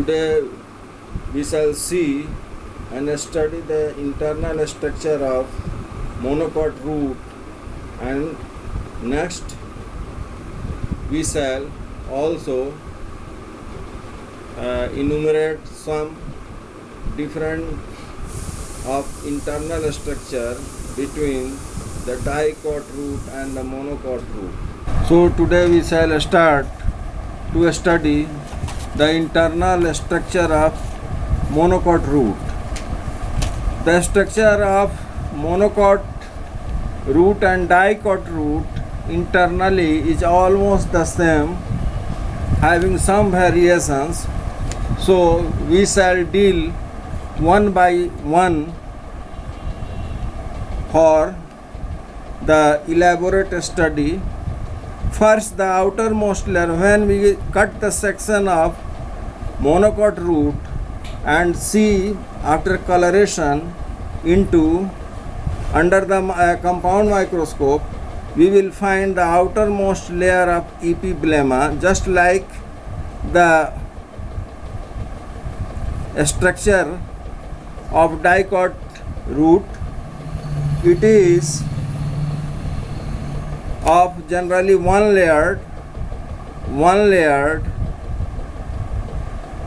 Today we shall see and study the internal structure of monocot root, and next we shall also enumerate some different of internal structure between the dicot root and the monocot root. So today we shall start to study the internal structure of monocot root. The structure of monocot root and dicot root internally is almost the same, having some variations. So we shall deal one by one for the elaborate study. First, the outermost layer. When we cut the section of monocot root and see after coloration into under the compound microscope, we will find the outermost layer of epiblema, just like the structure of dicot root. It is of generally one layered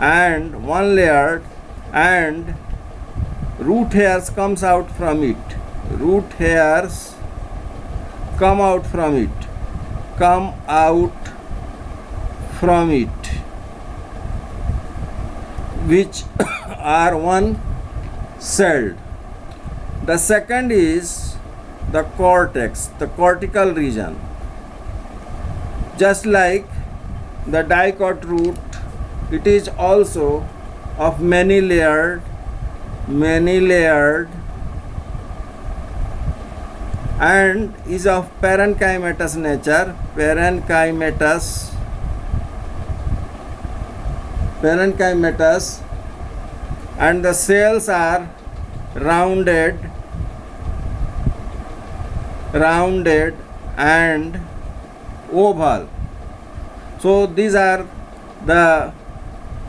and root hairs comes out from it. Root hairs come out from it, which are one celled. The second is the cortex, the cortical region. Just like the dicot root, it is also of many layered and is of parenchymatous nature. Parenchymatous, and the cells are rounded and oval. So these are the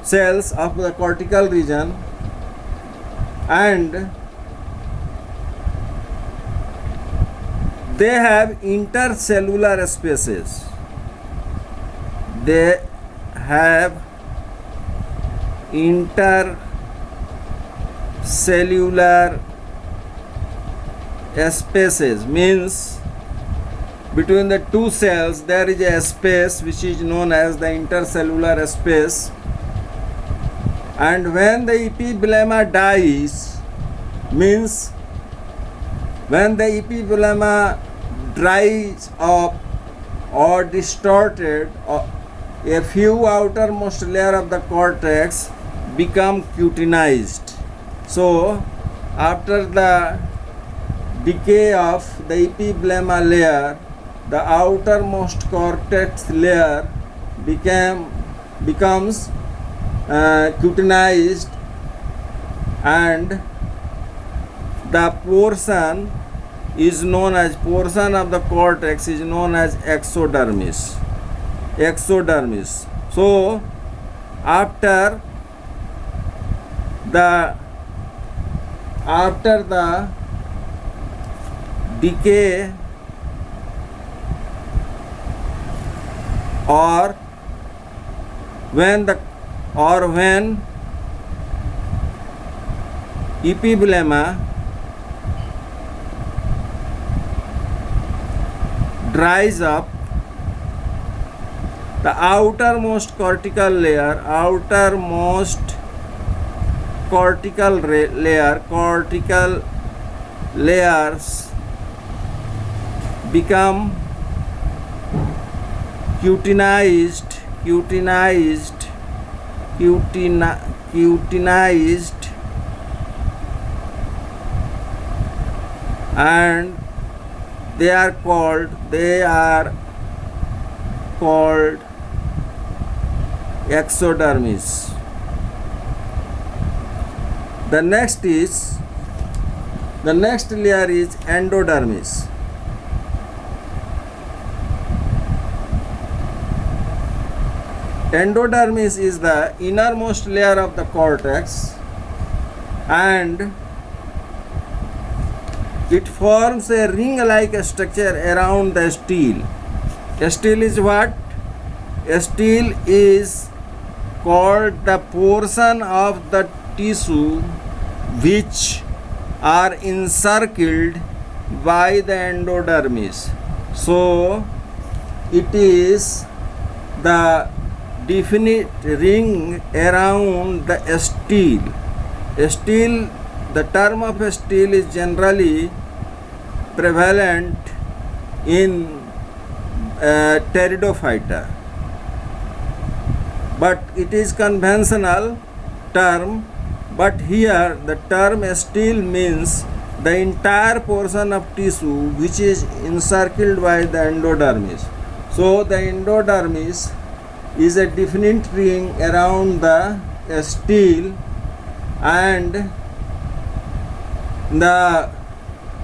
cells of the cortical region, and they have intercellular spaces. They have intercellular spaces, means between the two cells there is a space which is known as the intercellular space, and when the epiblema dies, means when the epiblema dries up or distorted, a few outermost layer of the cortex become cutinized. So after the decay of the epiblema layer, the outermost cortex layer becomes cutinized, and the portion of the cortex is known as exodermis. So after the decay or when epiblema dries up, the outermost cortical layers become cutinized, and they are called exodermis. The next layer is endodermis. endodermis is the innermost layer of the cortex, and it forms a ring-like structure around the stele. Stele is what? Stele is called the portion of the tissue which are encircled by the endodermis. So it is the definite ring around the stele. Stele, the term of stele is generally prevalent in pteridophyta, but it is conventional term. But here the term stele means the entire portion of tissue which is encircled by the endodermis. So the endodermis is a definite ring around the stele, and the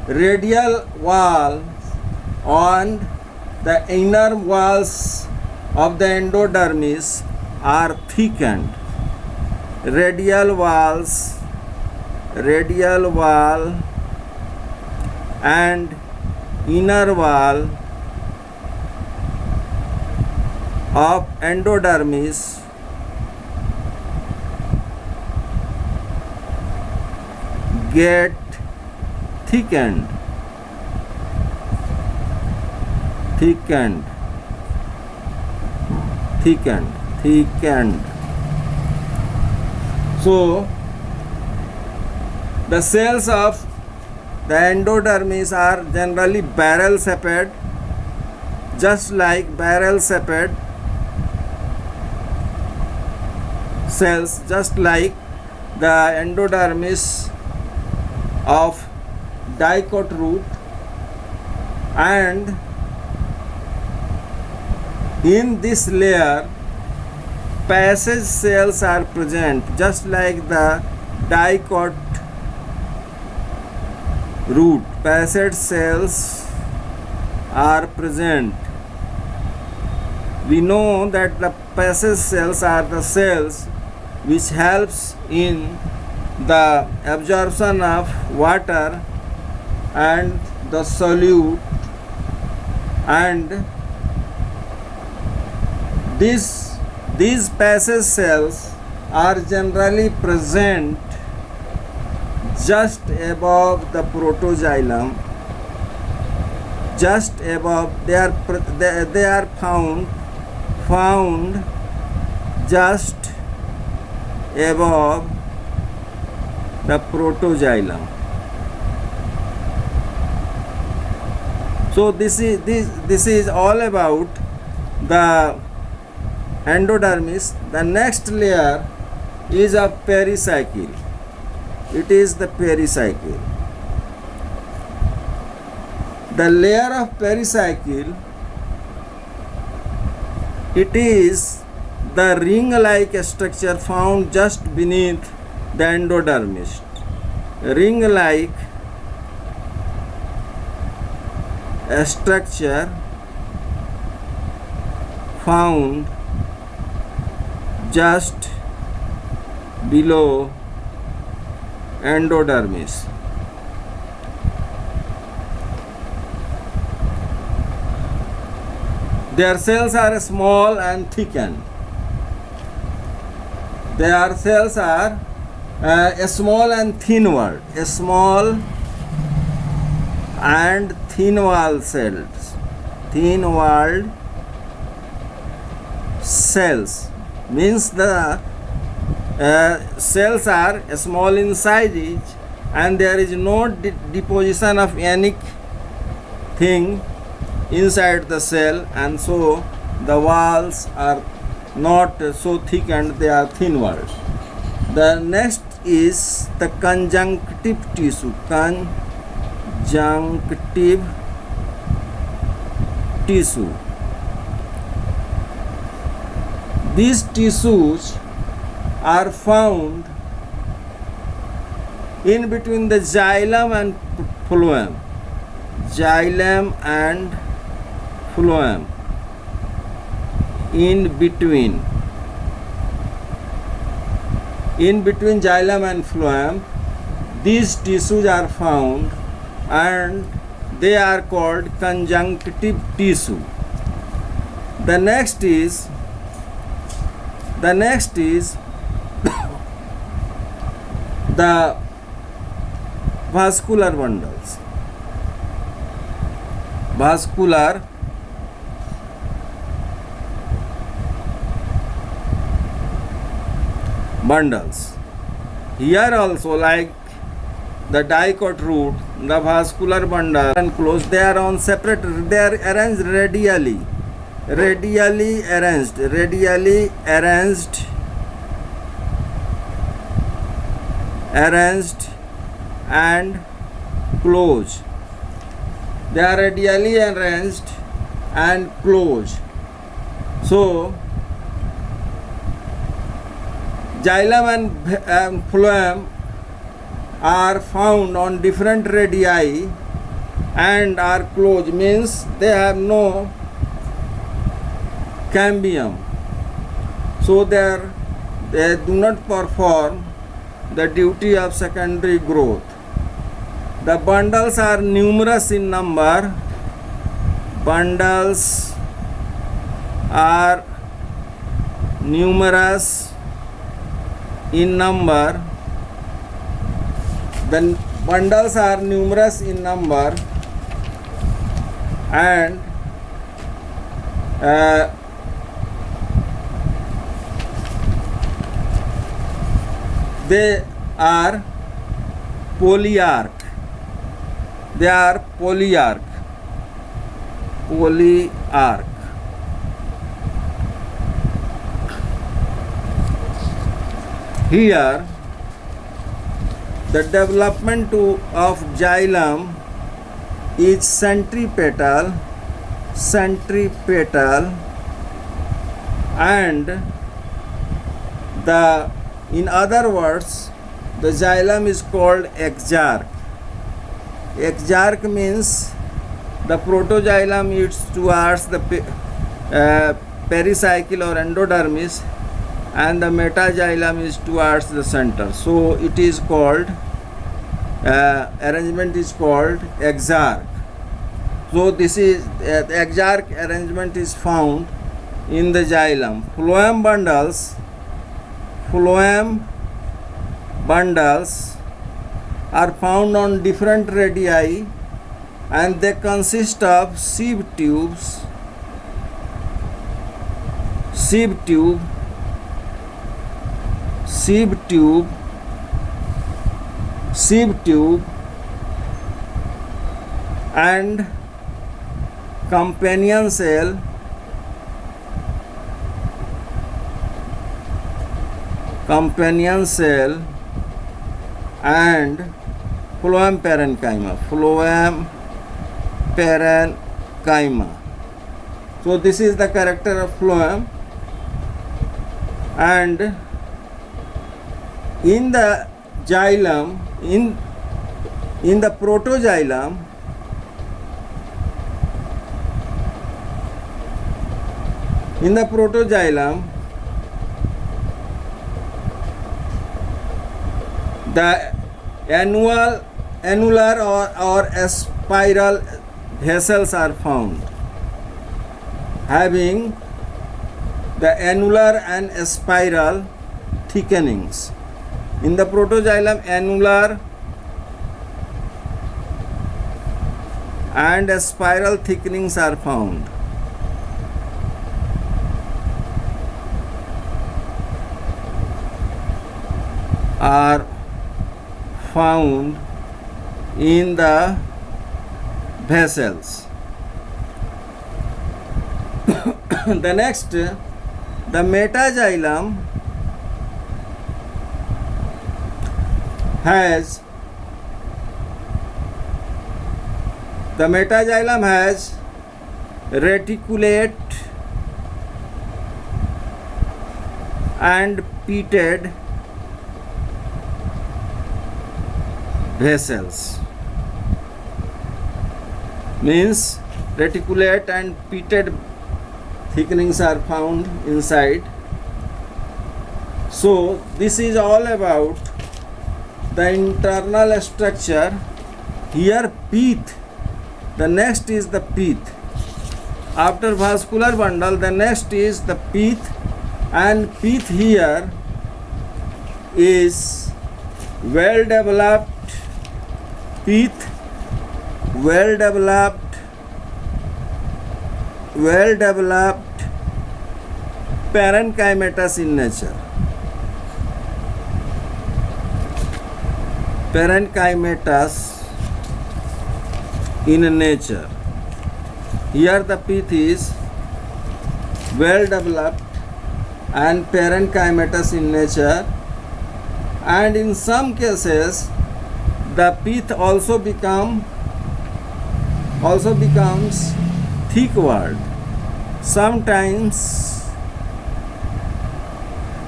radial wall on the inner walls of the endodermis are thickened. Radial wall and inner wall of endodermis get thickened. So the cells of the endodermis are generally barrel shaped, just like barrel shaped cells, just like the endodermis of dicot root, and in this layer passage cells are present, just like the dicot root. Passage cells are present. We know that the passage cells are the cells which helps in the absorption of water and the solute, and these passage cells are generally present just above the protoxylem, just above. They are found just above the protoxylem. So this is all about the endodermis. The next layer is a pericycle. It is the pericycle. The layer of pericycle, it is the ring-like structure found just beneath the endodermis. Ring-like structure found just below endodermis. Their cells are small and thickened. Their cells are small and thin-walled. Small and thin-walled cells. Thin-walled cells means the cells are small in size and there is no deposition of anything inside the cell, and so the walls are not so thick and they are thin-walled. The next is the conjunctive tissue. Conjunctive tissue. These tissues are found in between the xylem and phloem. Xylem and phloem. In between. in between xylem and phloem, these tissues are found and they are called conjunctive tissue. The next is the vascular bundles. Vascular bundles. Here also, like the dicot root, the vascular bundle and close, they are on separate, they are arranged radially arranged and close. They are radially arranged and close. So xylem and phloem are found on different radii and are closed, means they have no cambium, so they do not perform the duty of secondary growth. The bundles are numerous in number. Bundles are numerous in number. The bundles are numerous in number and they are polyarch. They are polyarch. Here, the development of xylem is centripetal, and in other words, the xylem is called exarch. Exarch means the protoxylem is towards the pericycle or endodermis, and the metaxylem is towards the center. So it is called arrangement is called exarch. So this is the exarch arrangement is found in the xylem. Phloem bundles are found on different radii and they consist of sieve tube and companion cell and phloem parenchyma. So this is the character of phloem, and in the xylem, in the protoxylem, the annular or spiral vessels are found, having the annular and spiral thickenings. In the protoxylem, annular and spiral thickenings are found. In the vessels. The next, the metaxylem has reticulate and pitted vessels, means reticulate and pitted thickenings are found inside. So this is all about the internal structure. Here pith, the next is the pith. After vascular bundle, the next is the pith, and pith here is well developed pith, well developed parenchymatous in nature. Parenchymatous in nature. Here the pith is well developed and parenchymatous in nature, and in some cases the pith also becomes thick walled. Sometimes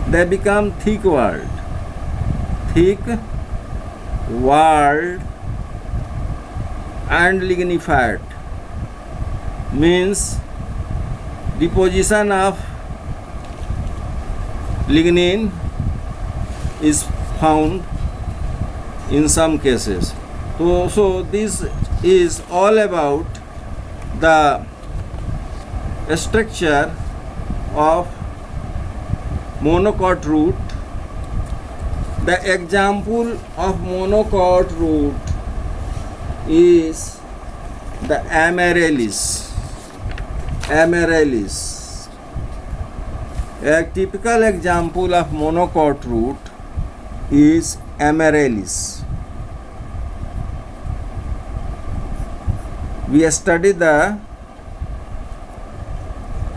they become thick walled and lignified, means deposition of lignin is found in some cases. So this is all about the structure of monocot root. The example of monocot root is the amaryllis. A typical example of monocot root is amaryllis. We study the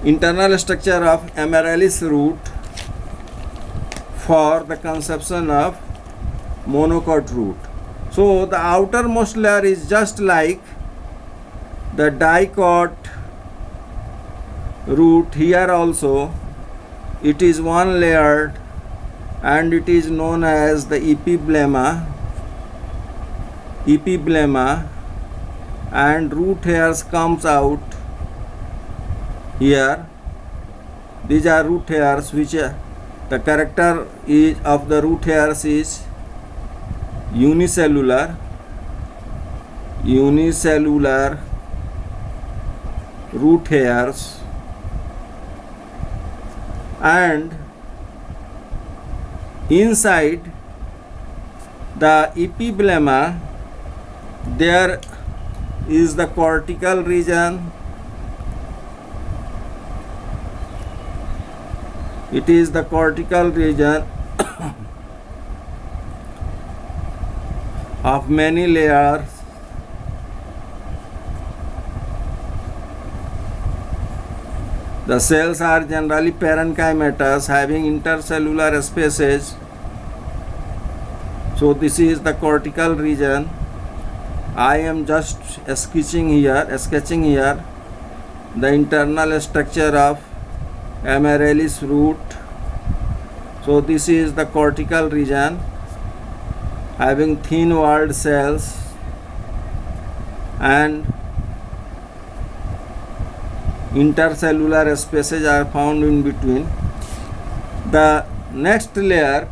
internal structure of amaryllis root for the conception of monocot root. So the outermost layer is just like the dicot root. Here also it is one layered, and it is known as the epiblema, and root hairs comes out here. These are root hairs, which the character is of the root hairs is unicellular root hairs, and inside the epiblema there is the cortical region. It is the cortical region of many layers. The cells are generally parenchymatous, having intercellular spaces. So this is the cortical region. I am just sketching here the internal structure of amaryllis root. So this is the cortical region, having thin walled cells, and intercellular spaces are found in between. The next layer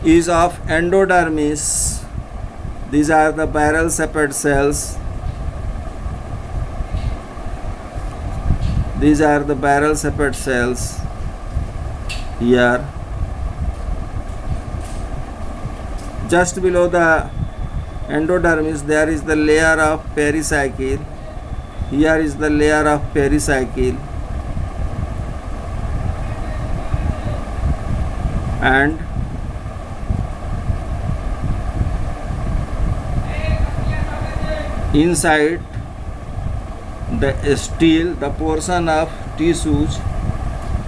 is of endodermis. These are the barrel shaped cells. These are the barrel shaped cells here. Just below the endodermis there is the layer of pericycle. Here is the layer of pericycle, and inside the steel, the portion of tissues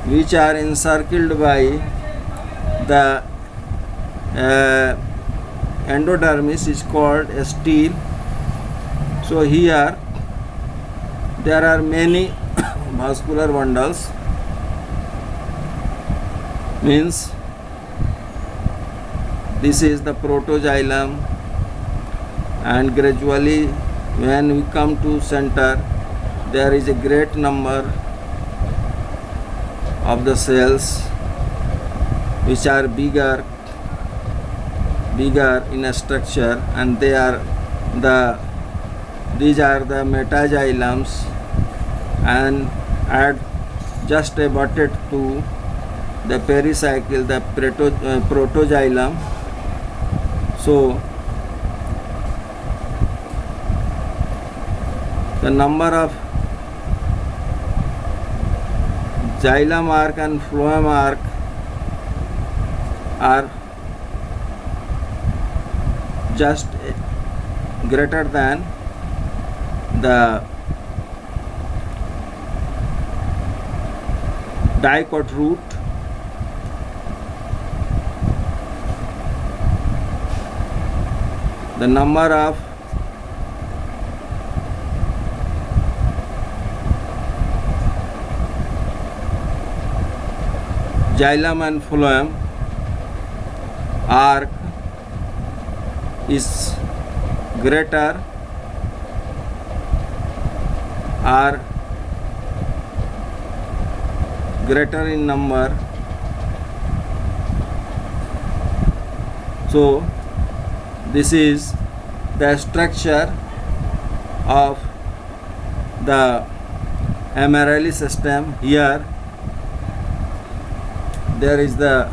which are encircled by the endodermis is called a steel. So here there are many vascular bundles, means this is the protoxylem, and gradually when we come to center there is a great number of the cells which are bigger in a structure, and these are the metaxylems, and add just a butted to the pericycle, the protoxylem. So the number of xylem arc and phloem arc are just greater than the dicot root. The number of xylem and phloem arc is greater in number. So this is the structure of the Amaryllis system. Here there is the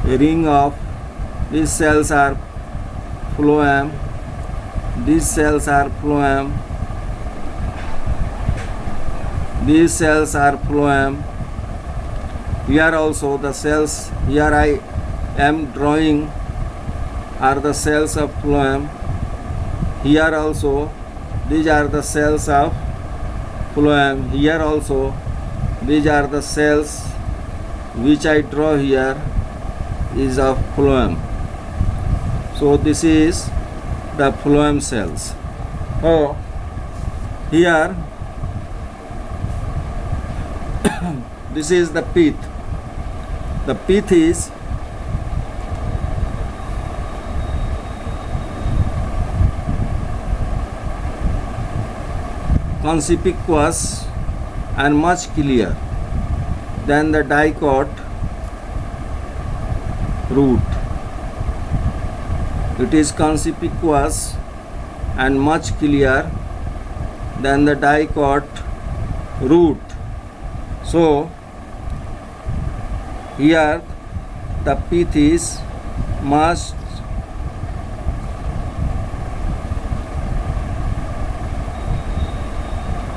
ring of these cells are phloem, these cells are phloem, these cells are phloem. Here also the cells, here I am drawing are the cells of phloem. Here also these are the cells of phloem. Here also these are the cells which I draw here is of phloem. So this is the phloem cells. Oh, here this is the pith. The pith is conspicuous and much clearer than the dicot root. It is conspicuous and much clearer than the dicot root. So here the pith is much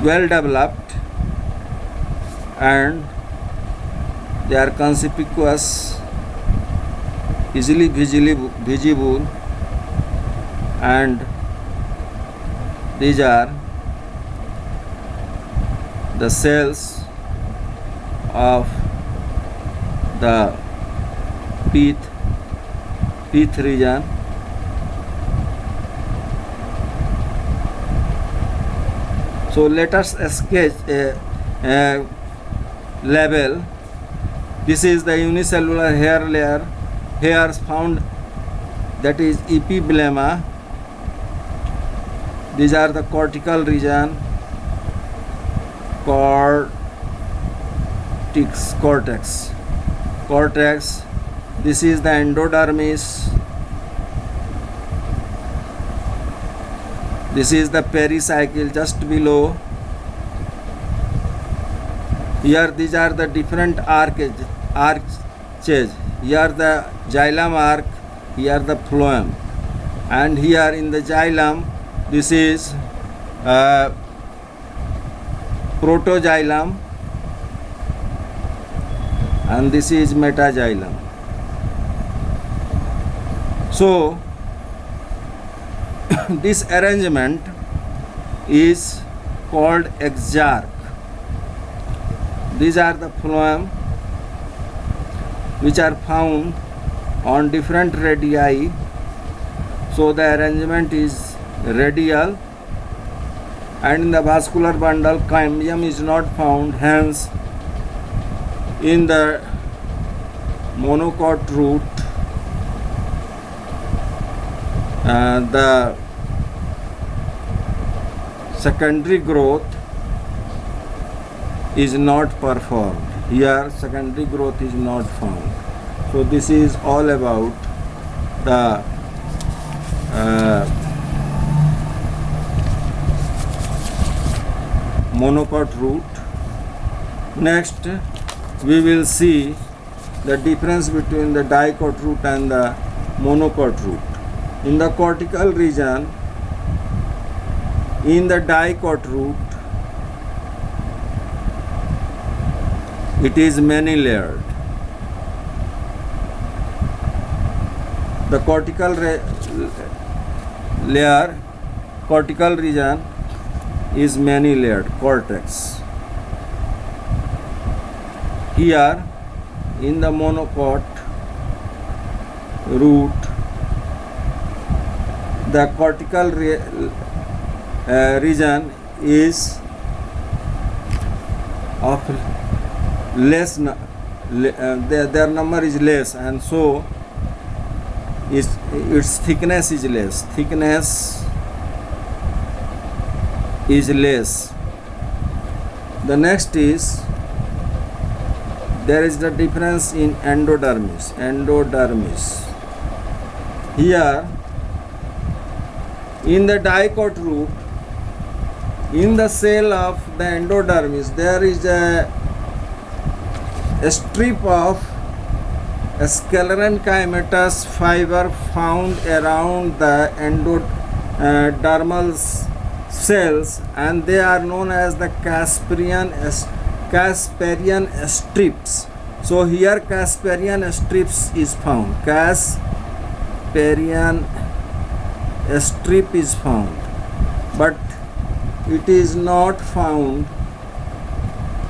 well developed, and they are conspicuous, easily visible, and these are the cells of the pith region. So let us sketch a level. This is the unicellular hair layer, hairs found, that is epiblema. These are the cortical region, cortex. This is the endodermis. This is the pericycle just below. Here these are the different arches. Here the xylem arc, here the phloem, and here in the xylem this is protoxylem, and this is metaxylem. So this arrangement is called exarch. These are the phloem which are found on different radii. So the arrangement is radial, and in the vascular bundle cambium is not found. Hence in the monocot root the secondary growth is not performed. Here secondary growth is not found. So this is all about the monocot root. Next we will see the difference between the dicot root and the monocot root. In the cortical region, in the dicot root, it is many layered. The cortical cortical region is many layered, cortex. Here in the monocot root, the cortical region is of less, their number is less, and so its thickness is less. Thickness is less. The next is there is the difference in endodermis. Here in the dicot root, in the cell of the endodermis, there is a strip of sclerenchymatous fiber found around the endodermal cells, and they are known as the Casparian strips. So here Casparian strips is found. Casparian strip is found, but it is not found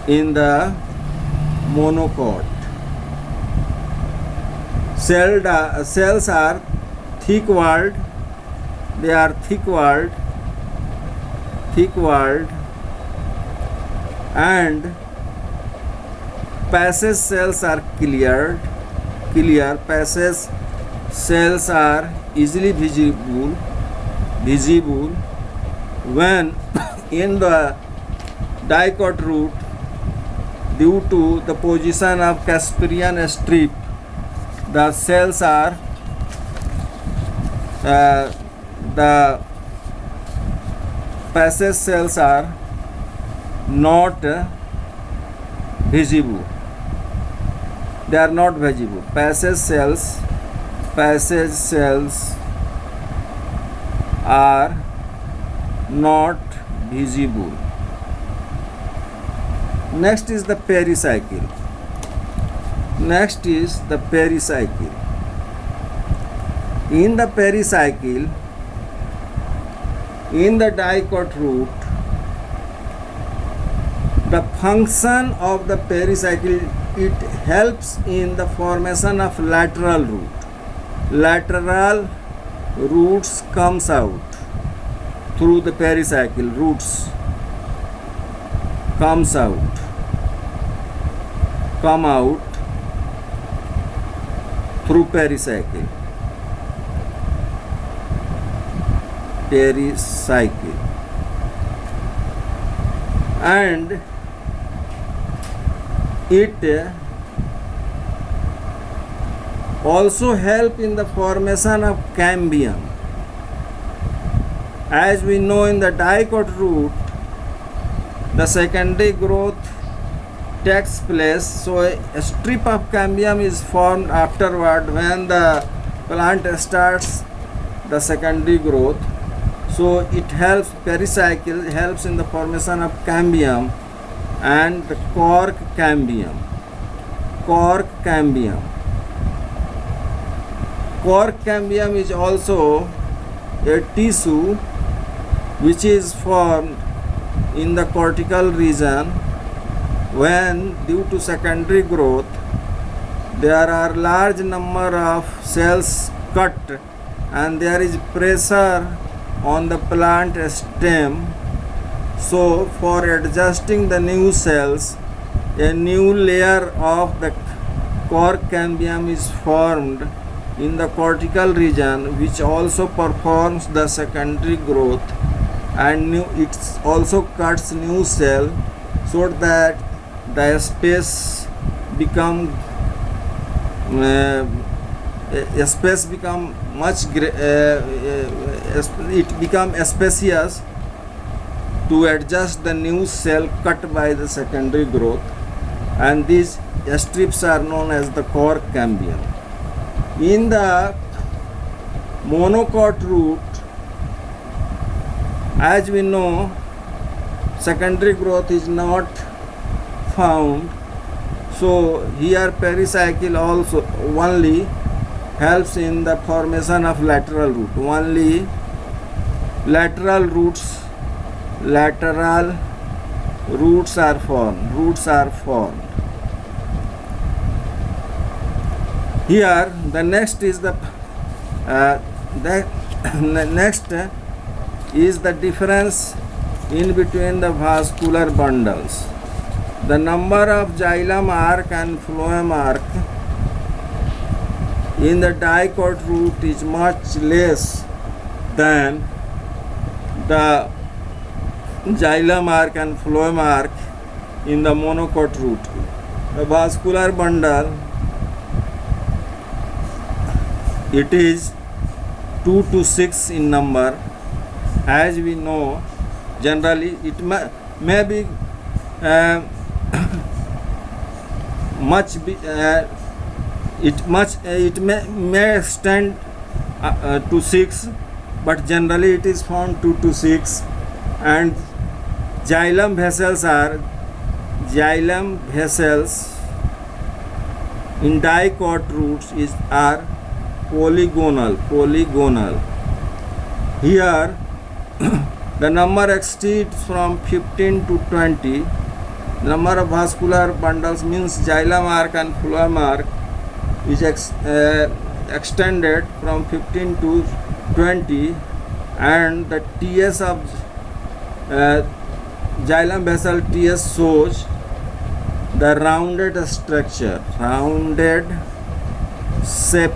in the monocot. Cells are thick-walled. They are thick-walled, and passage cells are clear. Passage cells are easily visible when in the dicot root, due to the position of Casparian strip, the cells are the passage cells are not visible. They are not visible. Passage cells are not visible. Next is the pericycle. In the pericycle, in the dicot root, the function of the pericycle, it helps in the formation of lateral root. Lateral roots comes out through the pericycle. Come out through pericycle. And it also help in the formation of cambium. As we know, in the dicot root, the secondary growth takes place, so a strip of cambium is formed afterward when the plant starts the secondary growth. So it helps, pericycle helps in the formation of cambium and the cork cambium. Cork cambium is also a tissue which is formed in the cortical region when, due to secondary growth, there are large number of cells cut and there is pressure on the plant stem. So for adjusting the new cells, a new layer of the cork cambium is formed in the cortical region, which also performs the secondary growth, and it also cuts new cell so that the space become space become it become spacious to adjust the new cell cut by the secondary growth, and these strips are known as the core cambium. In the monocot root, as we know, secondary growth is not found, so here pericycle also only helps in the formation of lateral root. Only lateral roots are formed. Here the next is the next is the difference in between the vascular bundles. The number of xylem arc and phloem arc in the dicot root is much less than the xylem arc and phloem arc in the monocot root. The vascular bundle, it is 2 to 6 in number. As we know, generally it may be it may extend to 6, but generally it is found 2 to 6. And xylem vessels in dicot roots are polygonal. Here the number exceeds from 15 to 20. Number of vascular bundles means xylem arc and phloem arc is extended from 15 to 20, and the TS of xylem vessel TS shows the rounded shape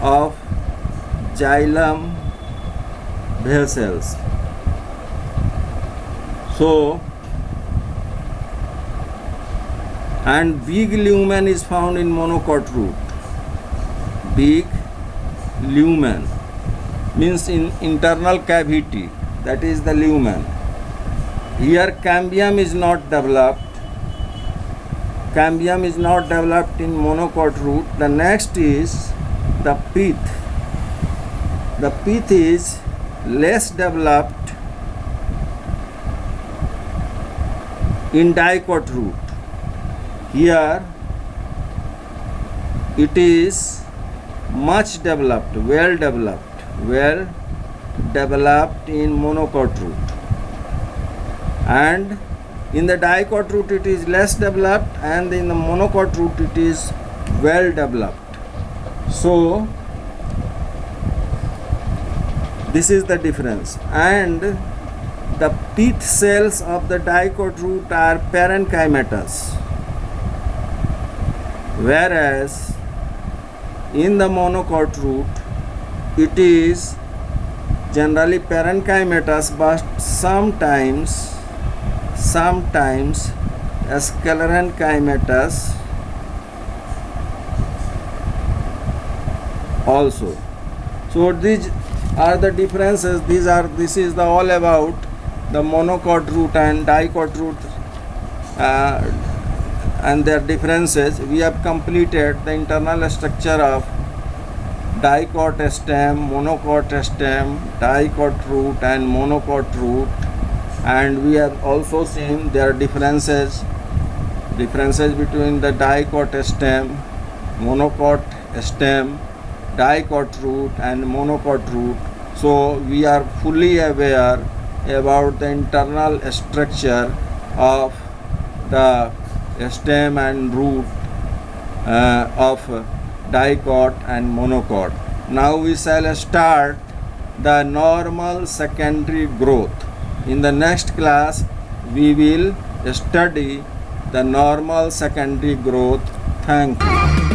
of xylem vessels. So, and big lumen is found in monocot root. Big lumen means in internal cavity, that is the lumen. Here cambium is not developed. Cambium is not developed in monocot root. The next is the pith. The pith is less developed in dicot root. Here it is much developed, well developed in monocot root, and in the dicot root it is less developed, and in the monocot root it is well developed. So this is the difference. And the pith cells of the dicot root are parenchymatous, whereas in the monocot root it is generally parenchymatous, but sometimes sclerenchymatous also. So these are the differences. This is the all about the monocot root and dicot root and their differences. We have completed the internal structure of dicot stem, monocot stem, dicot root and monocot root, and we have also seen their differences between the dicot stem, monocot stem, dicot root and monocot root. So we are fully aware about the internal structure of the stem and root of dicot and monocot. Now we shall start the normal secondary growth. In the next class we will study the normal secondary growth. Thank you.